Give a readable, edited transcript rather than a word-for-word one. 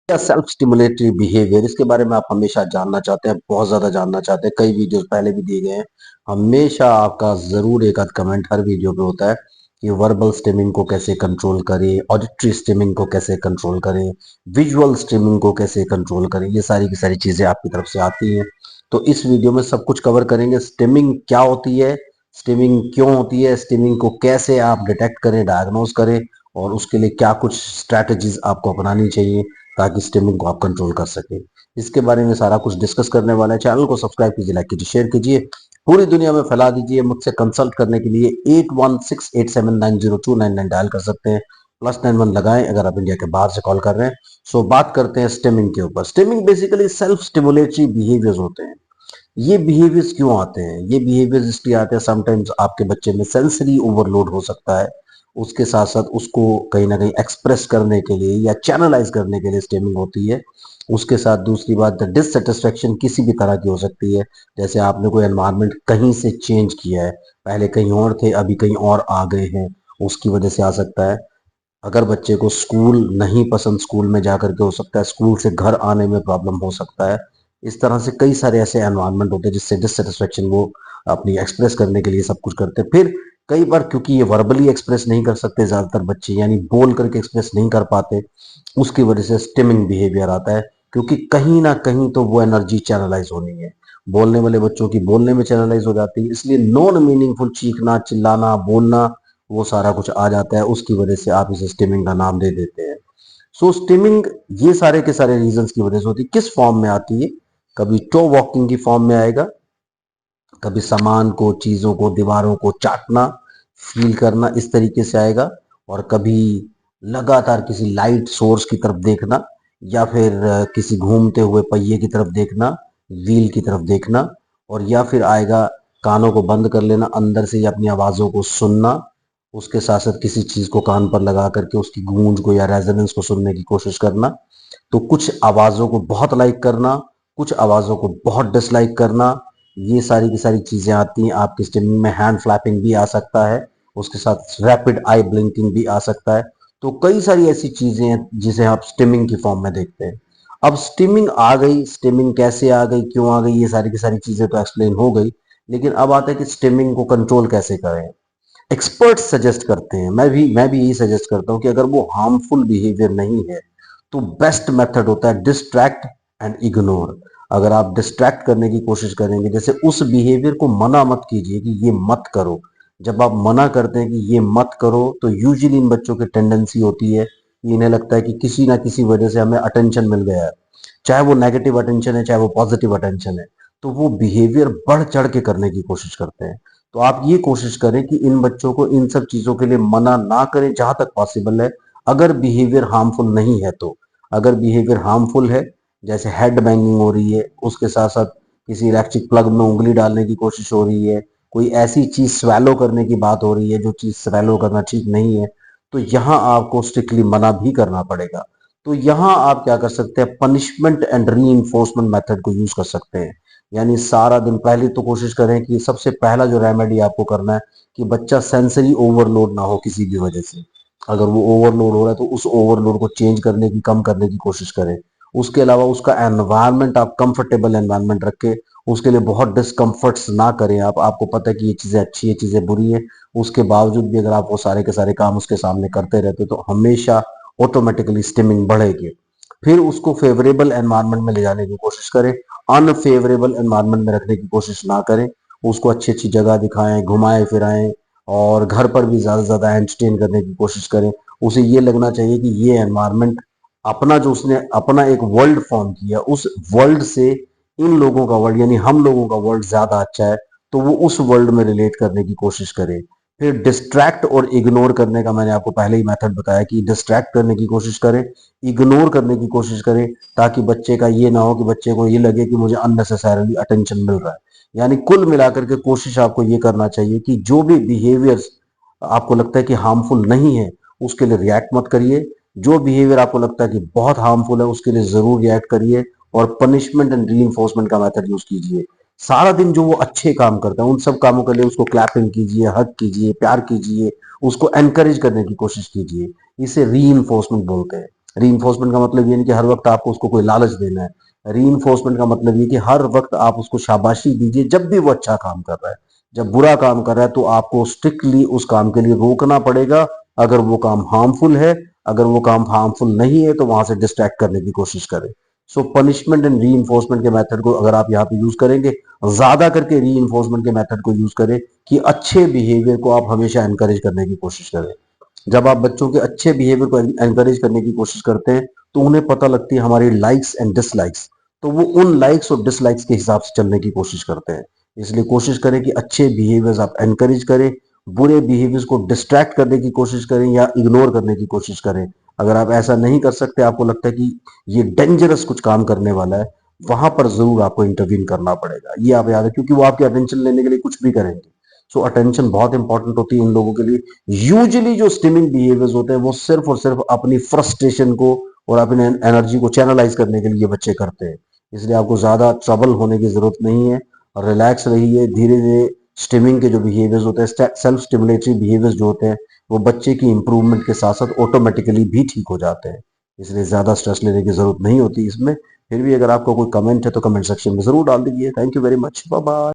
या self stimulatory behaviour, इसके बारे में आप हमेशा जानना चाहते हैं, बहुत ज्यादा जानना चाहते हैं। कई वीडियोस पहले भी दिए गए हैं। हमेशा आपका जरूर एक आध कमेंट हर वीडियो पे होता है कि वर्बल स्टिमिंग को कैसे कंट्रोल करें, ऑडिटरी स्टिमिंग को कैसे कंट्रोल करें, विजुअल स्टिमिंग को कैसे कंट्रोल करें। ये सारी की सारी चीजें आपकी तरफ से आती हैं। तो इस वीडियो में सब कुछ कवर करेंगे। स्टिमिंग क्या होती है, स्टिमिंग क्यों होती है, स्टिमिंग को कैसे आप डिटेक्ट करें, डायग्नोज करें, और उसके लिए क्या कुछ स्ट्रैटेजीज आपको अपनानी चाहिए ताकि स्टिमिंग को आप कंट्रोल कर सके। इसके बारे में सारा कुछ डिस्कस करने वाले हैं। चैनल को सब्सक्राइब कीजिए, लाइक कीजिए, शेयर कीजिए, पूरी दुनिया में फैला दीजिए। मुझसे कंसल्ट करने के लिए 8168790299 डायल कर सकते हैं, +91 लगाएं अगर आप इंडिया के बाहर से कॉल कर रहे हैं। सो बात करते हैं स्टिमिंग के ऊपर। Stimming basically self stimulatory behaviours होते हैं। ये बिहेवियर्स क्यों आते हैं? ये बिहेवियर्स इसलिए आते हैं, समटाइम्स आपके बच्चे में सेंसरी ओवरलोड हो सकता है, उसके साथ साथ उसको कहीं ना कहीं एक्सप्रेस करने के लिए या चैनलाइज करने के लिए स्टेमिंग होती है। उसके साथ दूसरी बात, डिससेटिस्फेक्शन किसी भी तरह की हो सकती है। जैसे आपने कोई एनवायरनमेंट कहीं से चेंज किया है, पहले कहीं और थे अभी कहीं और आ गए हैं, उसकी वजह से आ सकता है। अगर बच्चे को स्कूल नहीं पसंद, स्कूल में जाकर के हो सकता है, स्कूल से घर आने में प्रॉब्लम हो सकता है। इस तरह से कई सारे ऐसे एनवायरनमेंट होते हैं जिससे डिससेटिस्फेक्शन वो अपनी एक्सप्रेस करने के लिए सब कुछ करते हैं। फिर कई बार क्योंकि ये वर्बली एक्सप्रेस नहीं कर सकते ज्यादातर बच्चे, यानी बोल करके एक्सप्रेस नहीं कर पाते, उसकी वजह से स्टिमिंग बिहेवियर आता है। क्योंकि कहीं ना कहीं तो वो एनर्जी चैनलाइज होनी है। बोलने वाले बच्चों की बोलने में चैनलाइज हो जाती है, इसलिए नॉन मीनिंगफुल चीखना, चिल्लाना, बोलना, वो सारा कुछ आ जाता है। उसकी वजह से आप इसे स्टिमिंग का नाम दे देते हैं। सो स्टिमिंग ये सारे के सारे रीजंस की वजह से होती है। किस फॉर्म में आती है? कभी टो वॉकिंग की फॉर्म में आएगा, कभी सामान को, चीजों को, दीवारों को चाटना, फील करना, इस तरीके से आएगा। और कभी लगातार किसी लाइट सोर्स की तरफ देखना, या फिर किसी घूमते हुए पहिए की तरफ देखना, व्हील की तरफ देखना। और या फिर आएगा कानों को बंद कर लेना, अंदर से ही अपनी आवाजों को सुनना, उसके साथ साथ किसी चीज को कान पर लगा करके उसकी गूंज को या रेजोनेंस को सुनने की कोशिश करना। तो कुछ आवाजों को बहुत लाइक करना, कुछ आवाजों को बहुत डिसलाइक करना, ये सारी की सारी चीजें आती हैं। आपकी स्टिमिंग में हैंड फ्लैपिंग भी आ सकता है, उसके साथ रैपिड आई ब्लिंकिंग भी आ सकता है। तो कई सारी ऐसी चीजें हैं जिसे आप स्टिमिंग की फॉर्म में देखते हैं। अब स्टिमिंग आ गई, स्टिमिंग कैसे आ गई, क्यों आ गई, ये सारी की सारी चीजें तो एक्सप्लेन हो गई। लेकिन अब आता है कि स्टिमिंग को कंट्रोल कैसे करें। एक्सपर्ट सजेस्ट करते हैं, मैं भी यही सजेस्ट करता हूं कि अगर वो हार्मफुल बिहेवियर नहीं है तो बेस्ट मेथड होता है डिस्ट्रैक्ट एंड इग्नोर। अगर आप डिस्ट्रैक्ट करने की कोशिश करेंगे, जैसे उस बिहेवियर को मना मत कीजिए कि ये मत करो। जब आप मना करते हैं कि ये मत करो, तो यूजुअली इन बच्चों की टेंडेंसी होती है कि इन्हें लगता है कि किसी ना किसी वजह से हमें अटेंशन मिल गया है, चाहे वो नेगेटिव अटेंशन है चाहे वो पॉजिटिव अटेंशन है। तो वो बिहेवियर बढ़ चढ़ के करने की कोशिश करते हैं। तो आप ये कोशिश करें कि इन बच्चों को इन सब चीजों के लिए मना ना करें जहां तक पॉसिबल है। अगर बिहेवियर हार्मफुल नहीं है तो, अगर बिहेवियर हार्मफुल है, जैसे हेड बैंगिंग हो रही है, उसके साथ साथ किसी इलेक्ट्रिक प्लग में उंगली डालने की कोशिश हो रही है, कोई ऐसी चीज स्वेलो करने की बात हो रही है जो चीज स्वेलो करना ठीक नहीं है, तो यहाँ आपको स्ट्रिक्टली मना भी करना पड़ेगा। तो यहाँ आप क्या कर सकते हैं, पनिशमेंट एंड री मेथड को यूज कर सकते हैं। यानी सारा दिन, पहले तो कोशिश करें कि सबसे पहला जो रेमेडी आपको करना है कि बच्चा सेंसरी ओवरलोड ना हो किसी भी वजह से। अगर वो ओवरलोड हो रहा है तो उस ओवरलोड को चेंज करने की, कम करने की कोशिश करें। उसके अलावा उसका एनवायरनमेंट आप कंफर्टेबल एनवायरनमेंट रखें, उसके लिए बहुत डिस्कम्फर्ट्स ना करें। आप, आपको पता है कि ये चीजें अच्छी है, चीजें बुरी है, उसके बावजूद भी अगर आप वो सारे के सारे काम उसके सामने करते रहते तो हमेशा ऑटोमेटिकली स्टिमिंग बढ़ेगी। फिर उसको फेवरेबल एनवायरनमेंट में ले जाने की कोशिश करें, अनफेवरेबल एनवायरनमेंट में रखने की कोशिश ना करें। उसको अच्छी अच्छी जगह दिखाएं, घुमाएं फिराएं, और घर पर भी ज्यादा से ज्यादा एंटरटेन करने की कोशिश करें। उसे ये लगना चाहिए कि ये एनवायरनमेंट, अपना जो उसने अपना एक वर्ल्ड फॉर्म किया, उस वर्ल्ड से इन लोगों का वर्ल्ड यानी हम लोगों का वर्ल्ड ज्यादा अच्छा है, तो वो उस वर्ल्ड में रिलेट करने की कोशिश करे। फिर डिस्ट्रैक्ट और इग्नोर करने का मैंने आपको पहले ही मेथड बताया कि डिस्ट्रैक्ट करने की कोशिश करें, इग्नोर करने की कोशिश करें, ताकि बच्चे का ये ना हो कि बच्चे को ये लगे कि मुझे अननेसेसरली अटेंशन मिल रहा है। यानी कुल मिलाकर के कोशिश आपको ये करना चाहिए कि जो भी बिहेवियर्स आपको लगता है कि हार्मफुल नहीं है, उसके लिए रिएक्ट मत करिए। जो बिहेवियर आपको लगता है कि बहुत हार्मफुल है, उसके लिए जरूर रिएक्ट करिए, और पनिशमेंट एंड री का मेथड यूज कीजिए। सारा दिन जो वो अच्छे काम करता है, उन सब कामों के लिए उसको क्लैपिंग कीजिए, हक कीजिए, प्यार कीजिए, उसको एनकरेज करने की कोशिश कीजिए। इसे री बोलते हैं। रीइंफोर्समेंट का मतलब ये नहीं कि हर वक्त आपको उसको कोई लालच देना है। रीइंफोर्समेंट का मतलब ये कि हर वक्त आप उसको शाबाशी दीजिए जब भी वो अच्छा काम कर रहा है। जब बुरा काम कर रहा है तो आपको स्ट्रिक्टली उस काम के लिए रोकना पड़ेगा। अगर वो काम हार्मफुल है, अगर वो काम हार्मफुल नहीं है तो वहां से डिस्ट्रैक्ट करने की कोशिश करें। सो पनिशमेंट एंड री के मेथड को अगर आप यहाँ पे यूज करेंगे, ज्यादा करके री के मेथड को यूज करें कि अच्छे बिहेवियर को आप हमेशा एनकरेज करने की कोशिश करें। जब आप बच्चों के अच्छे बिहेवियर को एनकरेज करने की कोशिश करते हैं तो उन्हें पता लगती है हमारी लाइक्स एंड डिसलाइक्स, तो वो उन लाइक्स और डिसलाइक्स के हिसाब से चलने की कोशिश करते हैं। इसलिए कोशिश करें कि अच्छे बिहेवियर्स आप एनकरेज करें, बुरे बिहेवियर्स को डिस्ट्रैक्ट करने की कोशिश करें या इग्नोर करने की कोशिश करें। अगर आप ऐसा नहीं कर सकते, आपको लगता है कि ये डेंजरस कुछ काम करने वाला है, वहां पर जरूर आपको इंटरवीन करना पड़ेगा। ये आप याद है, क्योंकि वो आपके अटेंशन लेने के लिए कुछ भी करेंगे। सो अटेंशन बहुत इंपॉर्टेंट होती है इन लोगों के लिए। यूजुअली जो स्टिमिंग बिहेवियर्स होते हैं वो सिर्फ और सिर्फ अपनी फ्रस्ट्रेशन को और अपनी एनर्जी को चैनलाइज करने के लिए बच्चे करते हैं। इसलिए आपको ज्यादा ट्रबल होने की जरूरत नहीं है और रिलैक्स रहिए। धीरे धीरे स्टिमिंग के जो बिहेवियर्स होते हैं, सेल्फ स्टिमुलेटरी बिहेवियर्स जो होते हैं, वो बच्चे की इंप्रूवमेंट के साथ साथ ऑटोमेटिकली भी ठीक हो जाते हैं। इसलिए ज्यादा स्ट्रेस लेने की जरूरत नहीं होती इसमें। फिर भी अगर आपका कोई कमेंट है तो कमेंट सेक्शन में जरूर डाल दीजिए। Thank you very much, bye bye.